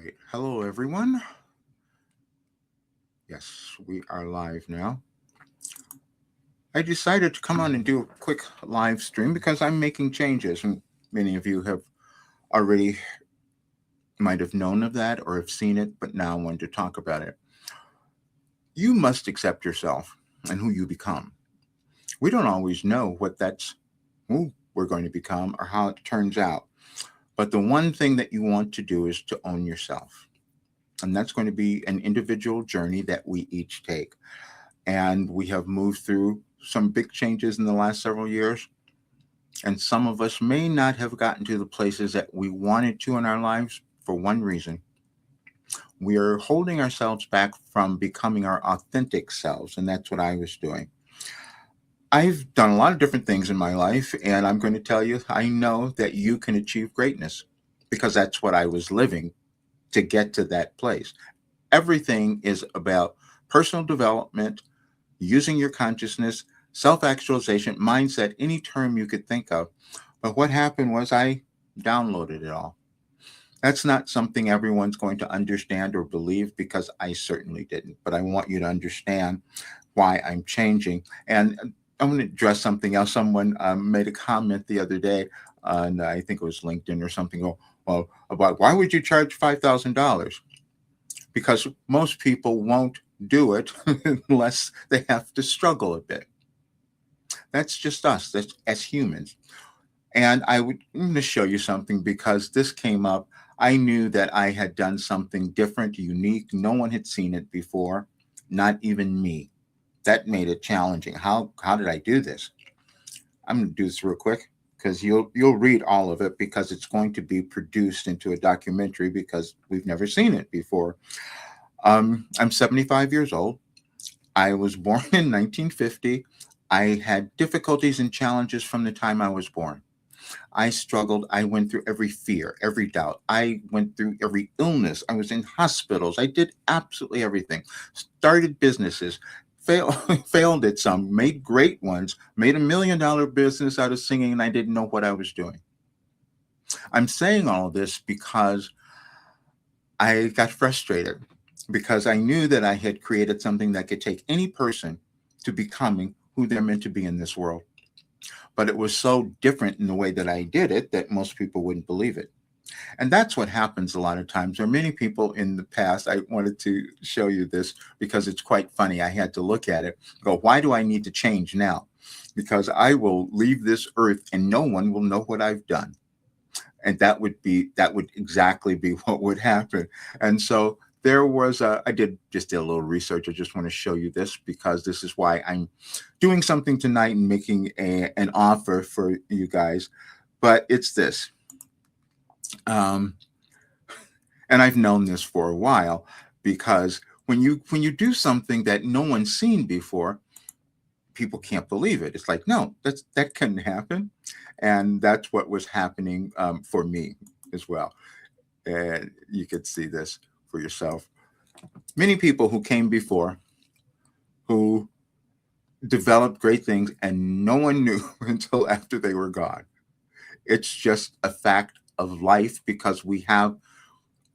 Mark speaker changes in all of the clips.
Speaker 1: Right. Hello, everyone. Yes, we are live now. I decided to come on and do a quick live stream because I'm making changes, and many of you have already might have known of that or have seen it, but now I wanted to talk about it. You must accept yourself and who you become. We don't always know what that's who we're going to become or how it turns out. But the one thing that you want to do is to own yourself. And that's going to be an individual journey that we each take. And we have moved through some big changes in the last several years. And some of us may not have gotten to the places that we wanted to in our lives for one reason. We are holding ourselves back from becoming our authentic selves. And that's what I was doing. I've done a lot of different things in my life. And I'm going to tell you, I know that you can achieve greatness because that's what I was living to get to that place. Everything is about personal development, using your consciousness, self actualization, mindset, any term you could think of. But what happened was I downloaded it all. That's not something everyone's going to understand or believe because I certainly didn't. But I want you to understand why I'm changing. And I'm going to address something else. Someone made a comment the other day, and I think it was LinkedIn or something. Well, about why would you charge $5,000? Because most people won't do it unless they have to struggle a bit. That's just us. That's as humans. And I'm going to show you something because this came up. I knew that I had done something different, unique. No one had seen it before, not even me. That made it challenging. How did I do this? I'm going to do this real quick because you'll read all of it because it's going to be produced into a documentary because we've never seen it before. I'm 75 years old. I was born in 1950. I had difficulties and challenges from the time I was born. I struggled. I went through every fear, every doubt. I went through every illness. I was in hospitals. I did absolutely everything. Started businesses, failed, failed at some, made great ones, made $1 million business out of singing, and I didn't know what I was doing. I'm saying all of this because I got frustrated because I knew that I had created something that could take any person to becoming who they're meant to be in this world. But it was so different in the way that I did it that most people wouldn't believe it. And that's what happens a lot of times. There are many people in the past. I wanted to show you this because it's quite funny. I had to look at it, go, why do I need to change now? Because I will leave this earth and no one will know what I've done. And that would exactly be what would happen. And so there was I did a little research. I just want to show you this because this is why I'm doing something tonight and making an offer for you guys. But it's this. Um, and I've known this for a while because when you do something that no one's seen before, people can't believe it. It's like, no, that couldn't happen, and that's what was happening for me as well. And you could see this for yourself. Many people who came before, who developed great things, and no one knew until after they were gone. It's just a fact of life because we have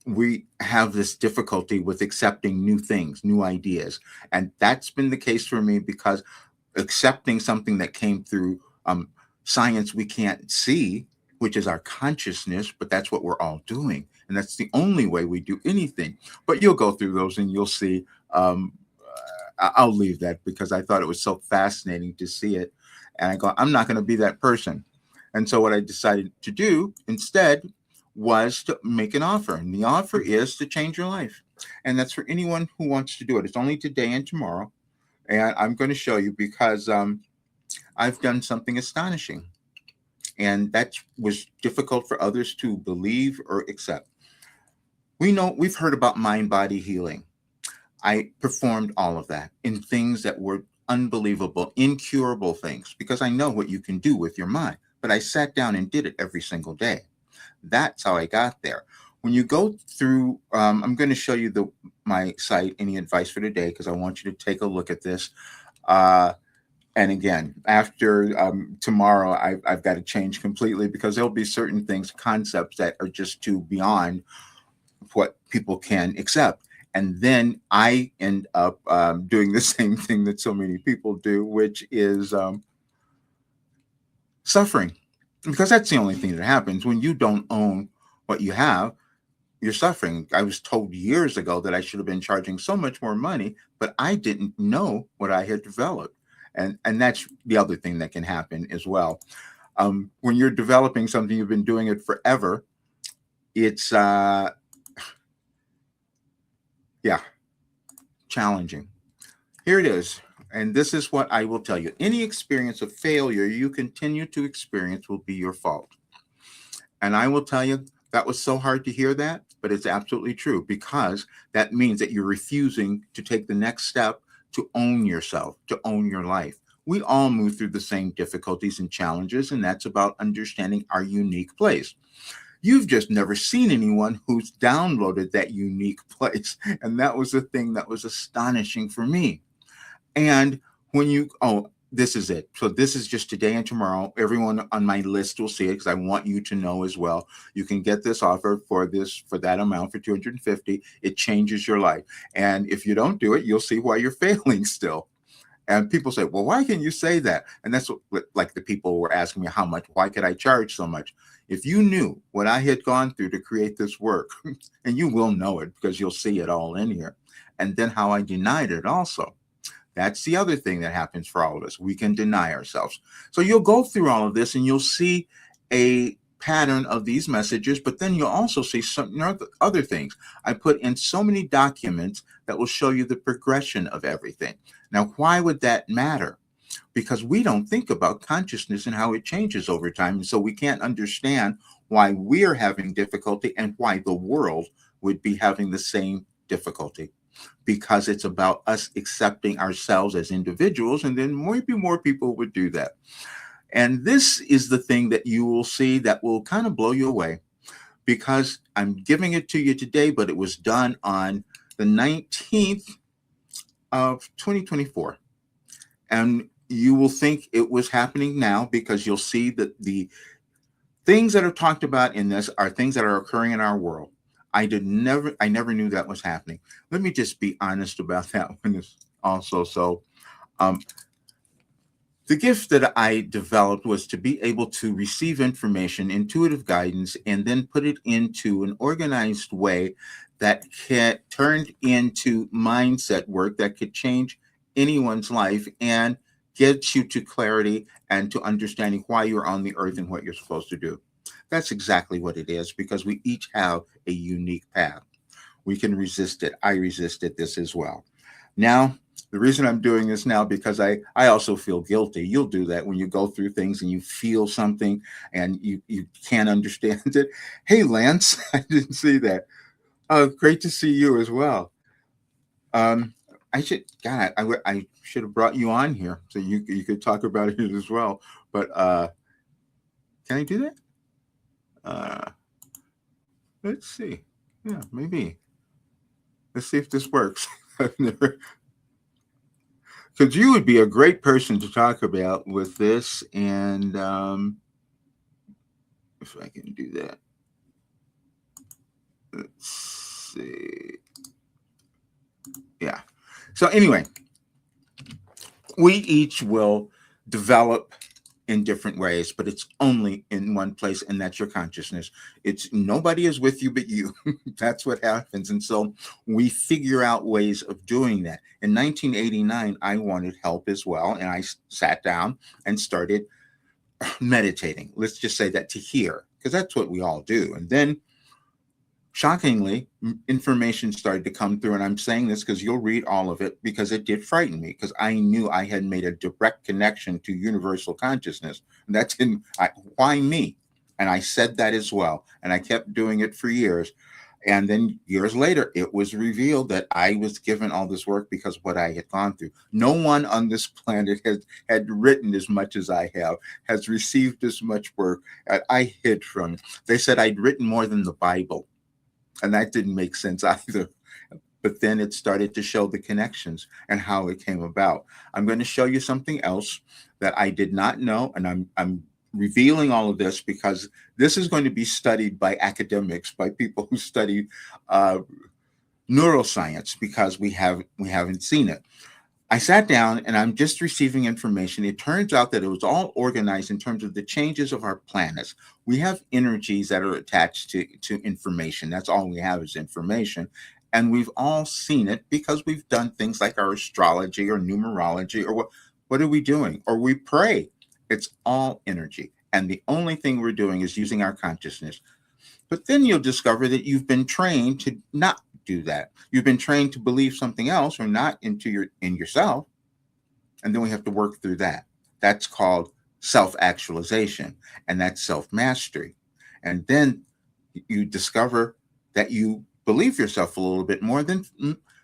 Speaker 1: this difficulty with accepting new things, new ideas. And that's been the case for me because accepting something that came through science we can't see, which is our consciousness, but that's what we're all doing. And that's the only way we do anything. But you'll go through those and you'll see. I'll leave that because I thought it was so fascinating to see it. And I go, I'm not going to be that person. And so what I decided to do instead was to make an offer. And the offer is to change your life. And that's for anyone who wants to do it. It's only today and tomorrow. And I'm going to show you because I've done something astonishing. And that was difficult for others to believe or accept. We've heard about mind body healing. I performed all of that in things that were unbelievable, incurable things, because I know what you can do with your mind. But I sat down and did it every single day. That's how I got there. When you go through, I'm going to show you my site, Any Advice for Today, because I want you to take a look at this. And again, after tomorrow, I've got to change completely because there'll be certain things, concepts that are just too beyond what people can accept. And then I end up doing the same thing that so many people do, which is suffering, because that's the only thing that happens when you don't own what you have. You're suffering. I was told years ago that I should have been charging so much more money, but I didn't know what I had developed. And that's the other thing that can happen as well. When you're developing something, you've been doing it forever. It's yeah, challenging. Here it is. And this is what I will tell you. Any experience of failure you continue to experience will be your fault. And I will tell you, that was so hard to hear that, but it's absolutely true, because that means that you're refusing to take the next step to own yourself, to own your life. We all move through the same difficulties and challenges, and that's about understanding our unique place. You've just never seen anyone who's downloaded that unique place. And that was the thing that was astonishing for me. And when you, oh, this is it. So this is just today and tomorrow. Everyone on my list will see it, because I want you to know as well. You can get this offer for that amount, for 250. It changes your life. And if you don't do it, you'll see why you're failing still. And people say, well, why can you say that? And that's what, like the people were asking me, how much, why could I charge so much? If you knew what I had gone through to create this work, and you will know it because you'll see it all in here, and then how I denied it also. That's the other thing that happens for all of us. We can deny ourselves. So you'll go through all of this and you'll see a pattern of these messages, but then you'll also see some other things. I put in so many documents that will show you the progression of everything. Now, why would that matter? Because we don't think about consciousness and how it changes over time. And so we can't understand why we're having difficulty and why the world would be having the same difficulty. Because it's about us accepting ourselves as individuals, and then maybe more people would do that. And this is the thing that you will see that will kind of blow you away, because I'm giving it to you today, but it was done on the 19th of 2024. And you will think it was happening now, because you'll see that the things that are talked about in this are things that are occurring in our world. I never knew that was happening. Let me just be honest about that one also. So the gift that I developed was to be able to receive information, intuitive guidance, and then put it into an organized way that turned into mindset work that could change anyone's life and get you to clarity and to understanding why you're on the earth and what you're supposed to do. That's exactly what it is, because we each have a unique path. We can resist it. I resisted this as well. Now, the reason I'm doing this now, because I also feel guilty. You'll do that when you go through things and you feel something and you can't understand it. Hey, Lance, I didn't see that. Great to see you as well. I should have brought you on here so you could talk about it as well. But can I do that? Let's see. Yeah, maybe. Let's see if this works. I've never, because you would be a great person to talk about with this, and if I can do that. Let's see. Yeah. So anyway, we each will develop in different ways, but it's only in one place, and that's your consciousness. It's nobody is with you but you. That's what happens. And so we figure out ways of doing that. In 1989, I wanted help as well, and I sat down and started meditating. Let's just say that, to hear, because that's what we all do. And then shockingly, information started to come through, and I'm saying this because you'll read all of it, because it did frighten me, because I knew I had made a direct connection to universal consciousness. And that's why me? And I said that as well, and I kept doing it for years. And then years later, it was revealed that I was given all this work because of what I had gone through. No one on this planet had written as much as I have, has received as much work. I hid from it. They said I'd written more than the Bible. And that didn't make sense either. But then it started to show the connections and how it came about. I'm going to show you something else that I did not know, and I'm revealing all of this because this is going to be studied by academics, by people who study uh, neuroscience, because we haven't seen it. I sat down and I'm just receiving information. It turns out that it was all organized in terms of the changes of our planets. We have energies that are attached to information. That's all we have is information. And we've all seen it because we've done things like our astrology or numerology or what are we doing? Or we pray. It's all energy. And the only thing we're doing is using our consciousness. But then you'll discover that you've been trained to not do that. You've been trained to believe something else or not in yourself. And then we have to work through that. That's called self-actualization, and that's self-mastery. And then you discover that you believe yourself a little bit more, then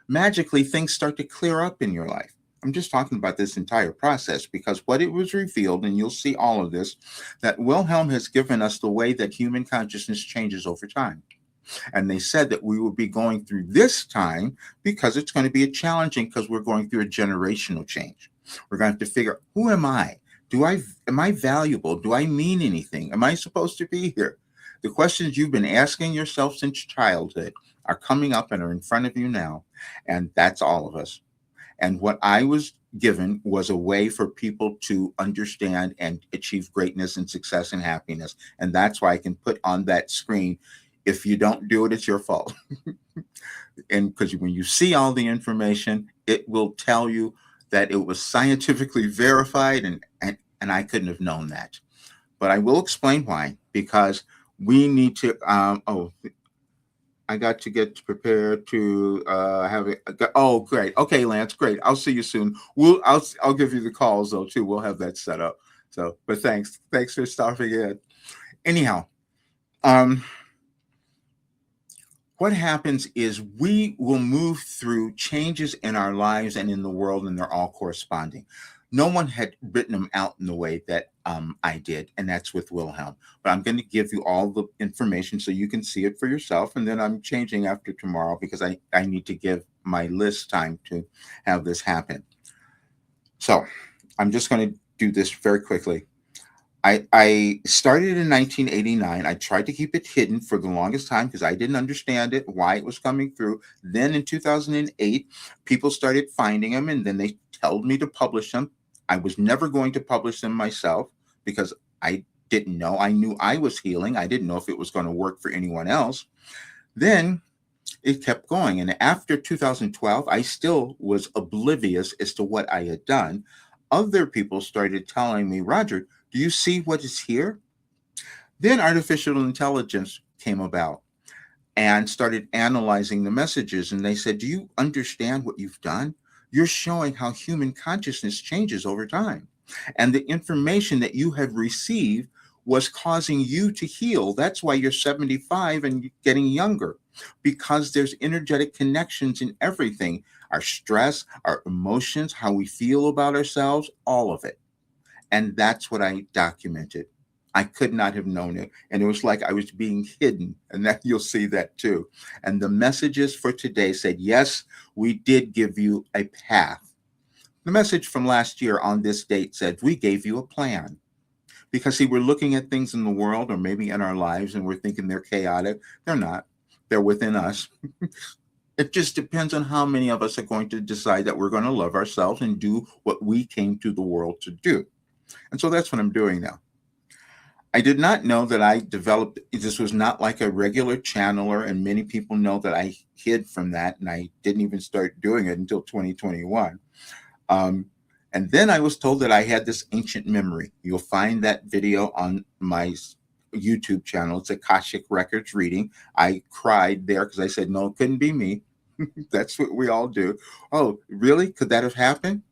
Speaker 1: magically things start to clear up in your life. I'm just talking about this entire process because what it was revealed, and you'll see all of this, that Wilhelm has given us the way that human consciousness changes over time. And they said that we will be going through this time because it's going to be a challenging because we're going through a generational change. We're going to have to figure, who am I? Am I valuable? Do I mean anything? Am I supposed to be here? The questions you've been asking yourself since childhood are coming up and are in front of you now. And that's all of us. And what I was given was a way for people to understand and achieve greatness and success and happiness. And that's why I can put on that screen, if you don't do it, it's your fault. And because when you see all the information, it will tell you that it was scientifically verified, and I couldn't have known that. But I will explain why, because we need to, I got to get prepared to have it. Oh, great. Okay, Lance, great. I'll see you soon. I'll give you the calls though too. We'll have that set up. So, but thanks for stopping in. Anyhow, what happens is we will move through changes in our lives and in the world, and they're all corresponding. No one had written them out in the way that I did, and that's with Wilhelm. But I'm going to give you all the information so you can see it for yourself, and then I'm changing after tomorrow because I need to give my list time to have this happen. So I'm just going to do this very quickly. I started in 1989. I tried to keep it hidden for the longest time because I didn't understand it, why it was coming through. Then in 2008, people started finding them, and then they told me to publish them. I was never going to publish them myself because I didn't know. I knew I was healing. I didn't know if it was going to work for anyone else. Then it kept going. And after 2012, I still was oblivious as to what I had done. Other people started telling me, Roger, do you see what is here? Then artificial intelligence came about and started analyzing the messages. And they said, do you understand what you've done? You're showing how human consciousness changes over time. And the information that you have received was causing you to heal. That's why you're 75 and getting younger, because there's energetic connections in everything. Our stress, our emotions, how we feel about ourselves, all of it. And that's what I documented. I could not have known it. And it was like I was being hidden. And that you'll see that too. And the messages for today said, yes, we did give you a path. The message from last year on this date said, we gave you a plan. Because see, we're looking at things in the world or maybe in our lives and we're thinking they're chaotic. They're not. They're within us. It just depends on how many of us are going to decide that we're going to love ourselves and do what we came to the world to do. And so that's what I'm doing now. I did not know that I developed, this was not like a regular channeler, and many people know that I hid from that, and I didn't even start doing it until 2021. And then I was told that I had this ancient memory. You'll find that video on my YouTube channel. It's Akashic Records reading. I cried there because I said, no, it couldn't be me. That's what we all do. Oh, really? Could that have happened?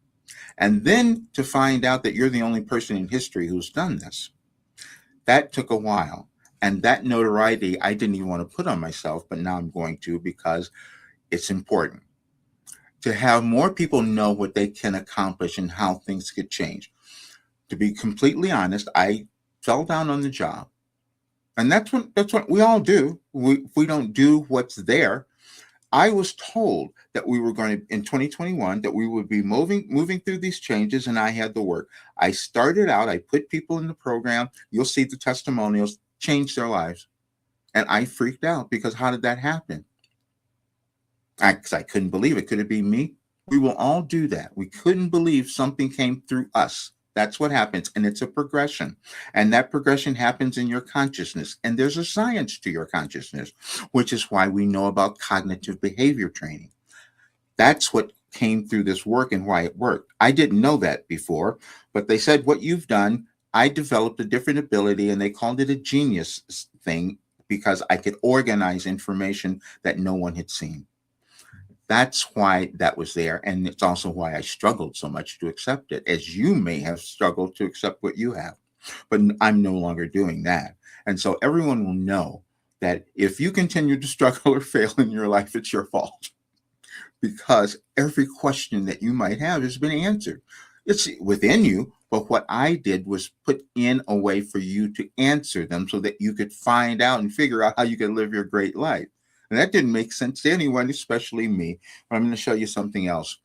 Speaker 1: And then to find out that you're the only person in history who's done this. That took a while. And that notoriety I didn't even want to put on myself, but now I'm going to because it's important to have more people know what they can accomplish and how things could change. To be completely honest, I fell down on the job. And that's what we all do. If we don't do what's there, I was told that we were going to, in 2021, that we would be moving through these changes, and I had the work. I started out, I put people in the program. You'll see the testimonials change their lives. And I freaked out because how did that happen? Because I couldn't believe it. Could it be me? We will all do that. We couldn't believe something came through us. That's what happens. And it's a progression. And that progression happens in your consciousness. And there's a science to your consciousness, which is why we know about cognitive behavior training. That's what came through this work and why it worked. I didn't know that before, but they said, what you've done, I developed a different ability, and they called it a genius thing because I could organize information that no one had seen. That's why that was there. And it's also why I struggled so much to accept it, as you may have struggled to accept what you have. But I'm no longer doing that. And so everyone will know that if you continue to struggle or fail in your life, it's your fault. Because every question that you might have has been answered. It's within you, but what I did was put in a way for you to answer them so that you could find out and figure out how you could live your great life. And that didn't make sense to anyone, especially me. But I'm going to show you something else.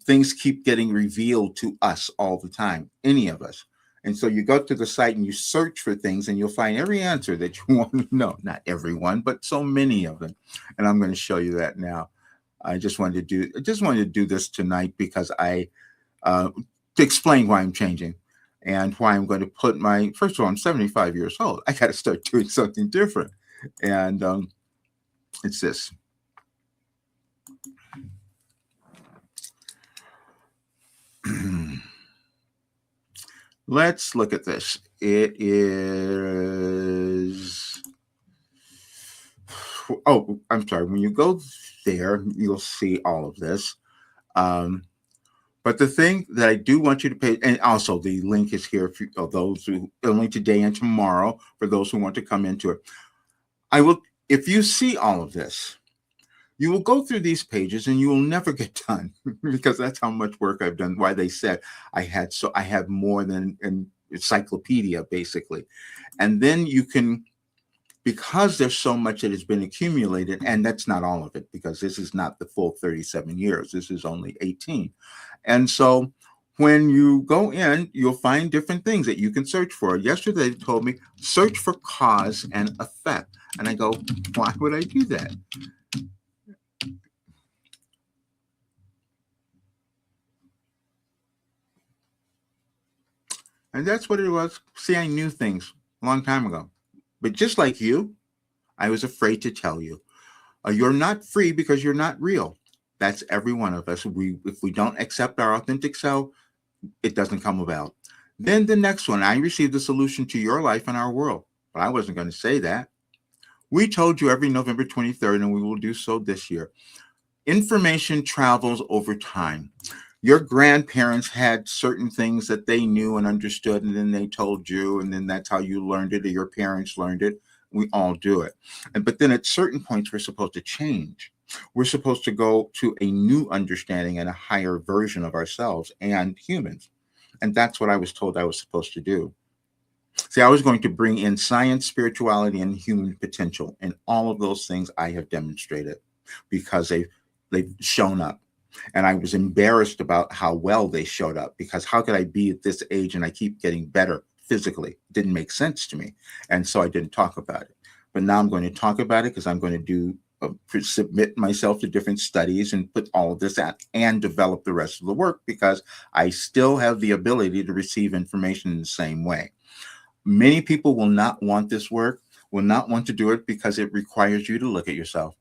Speaker 1: Things keep getting revealed to us all the time, any of us. And so you go to the site and you search for things, and you'll find every answer that you want to know. Not everyone, but so many of them. And I'm going to show you that now. I just wanted to do this tonight because to explain why I'm changing and why I'm going to put first of all, I'm 75 years old. I got to start doing something different. And it's this. Let's look at this. It is, oh, I'm sorry. When you go there, you'll see all of this. But the thing that I do want you to pay, and also the link is here for those who only today and tomorrow, for those who want to come into it. If you see all of this, you will go through these pages and you will never get done because that's how much work I've done. Why they said I have more than an encyclopedia, basically. And then you can, because there's so much that has been accumulated, and that's not all of it, because this is not the full 37 years. This is only 18. And so when you go in, you'll find different things that you can search for. Yesterday, they told me, search for cause and effect. And I go, why would I do that? And that's what it was. See, I knew things a long time ago. But just like you, I was afraid to tell you. You're not free because you're not real. That's every one of us. If we don't accept our authentic self, it doesn't come about. Then the next one, I received the solution to your life and our world. But I wasn't going to say that. We told you every November 23rd, and we will do so this year. Information travels over time. Your grandparents had certain things that they knew and understood, and then they told you, and then that's how you learned it, or your parents learned it. We all do it. But then at certain points, we're supposed to change. We're supposed to go to a new understanding and a higher version of ourselves and humans. And that's what I was told I was supposed to do. See, I was going to bring in science, spirituality, and human potential. And all of those things I have demonstrated because they've shown up. And I was embarrassed about how well they showed up, because how could I be at this age and I keep getting better physically? It didn't make sense to me. And so I didn't talk about it. But now I'm going to talk about it because I'm going to submit myself to different studies and put all of this out and develop the rest of the work, because I still have the ability to receive information in the same way. Many people will not want this work, will not want to do it because it requires you to look at yourself.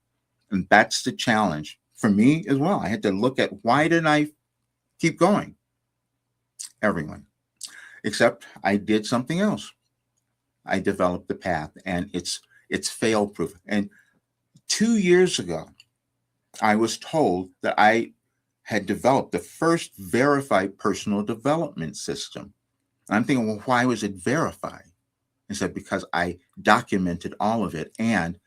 Speaker 1: And that's the challenge for me as well. I had to look at, why didn't I keep going? Everyone. Except I did something else. I developed the path, and it's fail-proof. And 2 years ago, I was told that I had developed the first verified personal development system. And I'm thinking, well, why was it verified? I said, because I documented all of it, and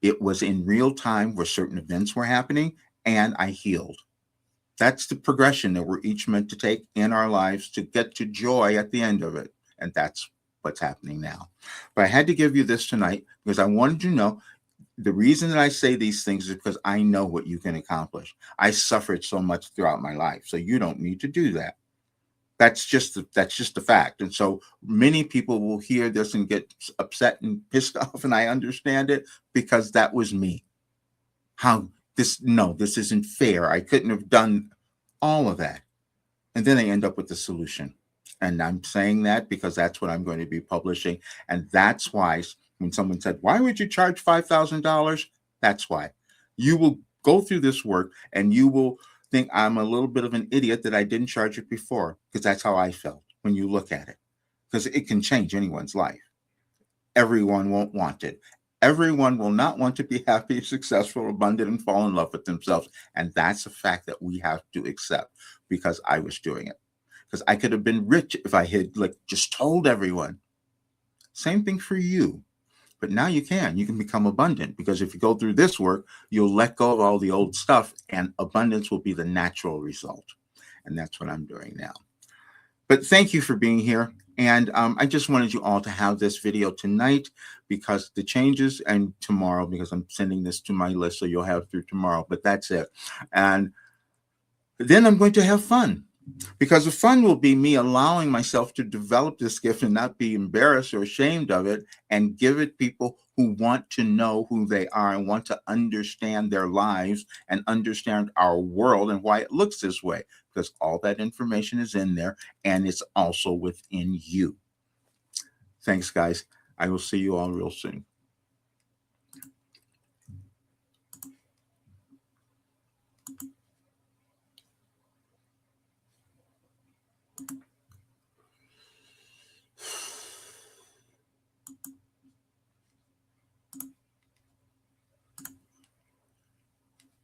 Speaker 1: it was in real time where certain events were happening, and I healed. That's the progression that we're each meant to take in our lives to get to joy at the end of it. And that's what's happening now. But I had to give you this tonight because I wanted you to know The reason that I say these things is because I know what you can accomplish. I suffered so much throughout my life, so you don't need to do that. That's just the fact. And so many people will hear this and get upset and pissed off, and I understand it because that was me. How this No, this isn't fair. I couldn't have done all of that. And then they end up with the solution. And I'm saying that because that's what I'm going to be publishing. And that's why when someone said, "Why would you charge $5,000?" That's why. You will go through this work and you will think I'm a little bit of an idiot that I didn't charge it before, because that's how I felt when you look at it. Because it can change anyone's life. Everyone won't want it. Everyone will not want to be happy, successful, abundant, and fall in love with themselves. And that's a fact that we have to accept, because I was doing it. Because I could have been rich if I had just told everyone. Same thing for you. But now you can become abundant, because if you go through this work, you'll let go of all the old stuff and abundance will be the natural result. And that's what I'm doing now. But thank you for being here. And I just wanted you all to have this video tonight, because the changes, and tomorrow, because I'm sending this to my list, so you'll have through tomorrow, but that's it. And then I'm going to have fun, because the fun will be me allowing myself to develop this gift and not be embarrassed or ashamed of it, and give it people who want to know who they are and want to understand their lives and understand our world and why it looks this way, because all that information is in there and it's also within you. Thanks, guys. I will see you all real soon.